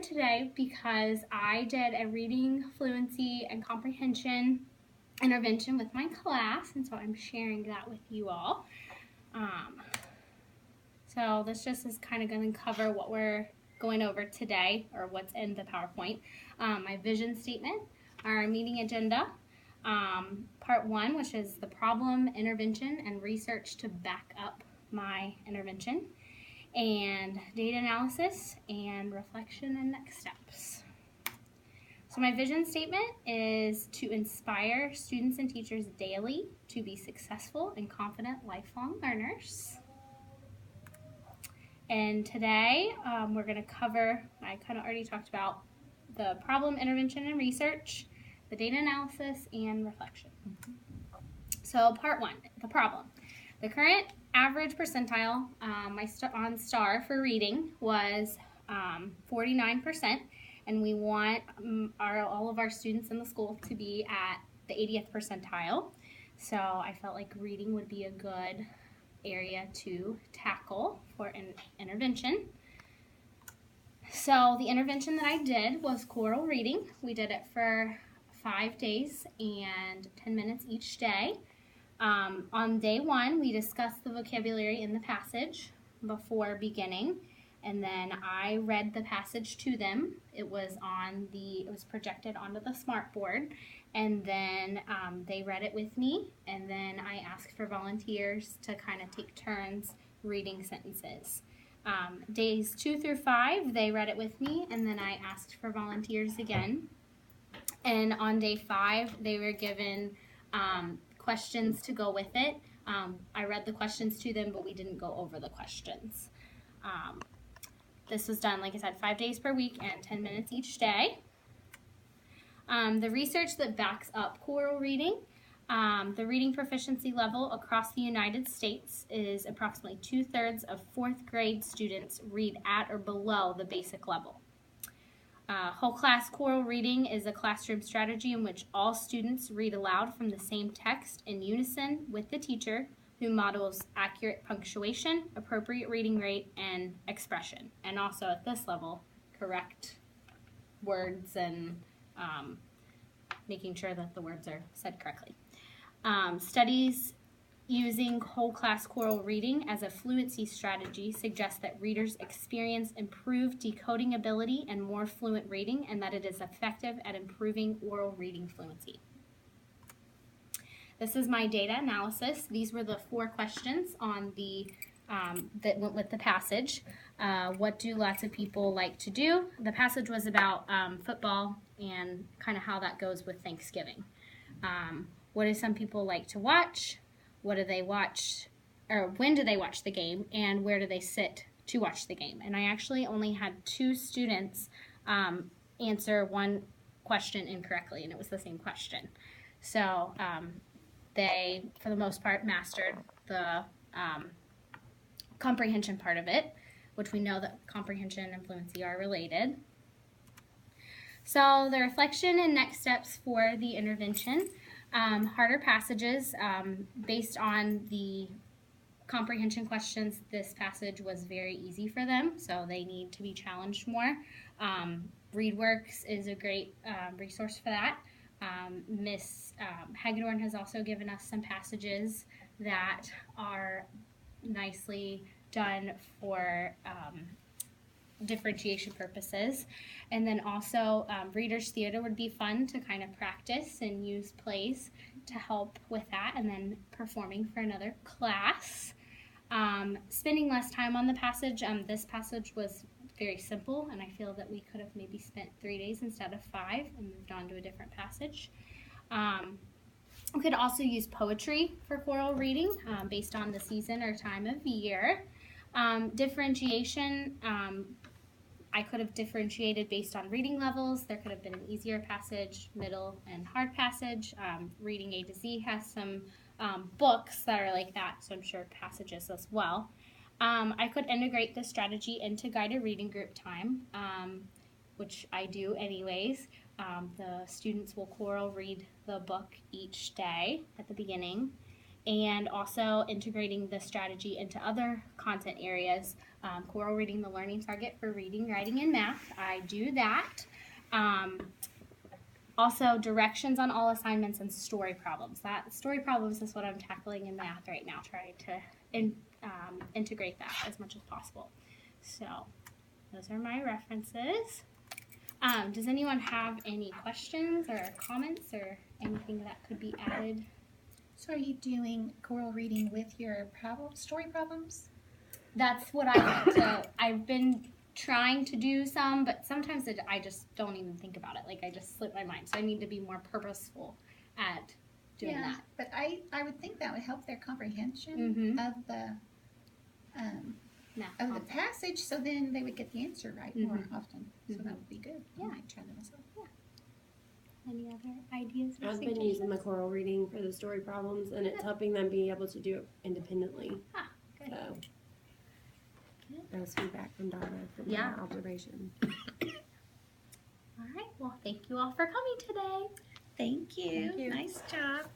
today because I did a reading, fluency, and comprehension intervention with my class, and so I'm sharing that with you all. So this just is kind of going to cover what we're going over today, or what's in the PowerPoint. My vision statement, our meeting agenda, part 1, which is the problem, intervention, and research to back up my intervention, and data analysis and reflection and next steps. So my vision statement is to inspire students and teachers daily to be successful and confident lifelong learners. And today we're going to cover, I kind of already talked about the problem, intervention, and research, the data analysis, and reflection. So part 1, the problem. The current average percentile on STAR for reading was 49%, and we want all of our students in the school to be at the 80th percentile. So I felt like reading would be a good area to tackle for an intervention. So the intervention that I did was choral reading. We did it for 5 days and 10 minutes each day. On day 1, we discussed the vocabulary in the passage before beginning, and then I read the passage to them. It was projected onto the smart board, and then they read it with me, and then I asked for volunteers to kind of take turns reading sentences. Days 2 through 5, they read it with me, and then I asked for volunteers again. And on day 5, they were given questions to go with it. I read the questions to them, but we didn't go over the questions. This was done, like I said, 5 days per week and 10 minutes each day. The research that backs up choral reading, the reading proficiency level across the United States is approximately 2/3 of 4th grade students read at or below the basic level. Whole class choral reading is a classroom strategy in which all students read aloud from the same text in unison with the teacher, who models accurate punctuation, appropriate reading rate, and expression. And also at this level, correct words and making sure that the words are said correctly. Studies using whole class choral reading as a fluency strategy suggests that readers experience improved decoding ability and more fluent reading, and that it is effective at improving oral reading fluency. This is my data analysis. These were the 4 questions on that went with the passage. What do lots of people like to do? The passage was about football and kind of how that goes with Thanksgiving. What do some people like to watch? What do they watch, or when do they watch the game, and where do they sit to watch the game? And I actually only had 2 students answer one question incorrectly, and it was the same question. So they, for the most part, mastered the comprehension part of it, which we know that comprehension and fluency are related. So the reflection and next steps for the intervention. Harder passages, based on the comprehension questions, this passage was very easy for them, so they need to be challenged more. ReadWorks is a great resource for that. Miss Hagedorn has also given us some passages that are nicely done for differentiation purposes. And then also Reader's Theater would be fun to kind of practice and use plays to help with that, and then performing for another class. Spending less time on the passage. This passage was very simple, and I feel that we could have maybe spent 3 days instead of 5 and moved on to a different passage. We could also use poetry for choral reading based on the season or time of year. Differentiation, I could have differentiated based on reading levels. There could have been an easier passage, middle, and hard passage. Reading A to Z has some books that are like that, so I'm sure passages as well. I could integrate this strategy into guided reading group time, which I do anyways. The students will choral read the book each day at the beginning, and also integrating the strategy into other content areas Choral reading, the learning target for reading, writing, and math. I do that. Also, directions on all assignments and story problems. Story problems is what I'm tackling in math right now, trying to integrate that as much as possible. So, those are my references. Does anyone have any questions or comments or anything that could be added? So are you doing choral reading with your story problems? That's what I've been trying to do some, but sometimes I just don't even think about it. Like, I just slip my mind. So I need to be more purposeful at doing that. But I would think that would help their comprehension of the passage, so then they would get the answer right more often. So that would be good. Yeah. I might try that myself. Yeah. Any other ideas? I've been using the choral reading for the story problems, and it's helping them be able to do it independently. Good. So that was feedback from Donna from my observation. All right. Well, thank you all for coming today. Thank you. Thank you. Nice job.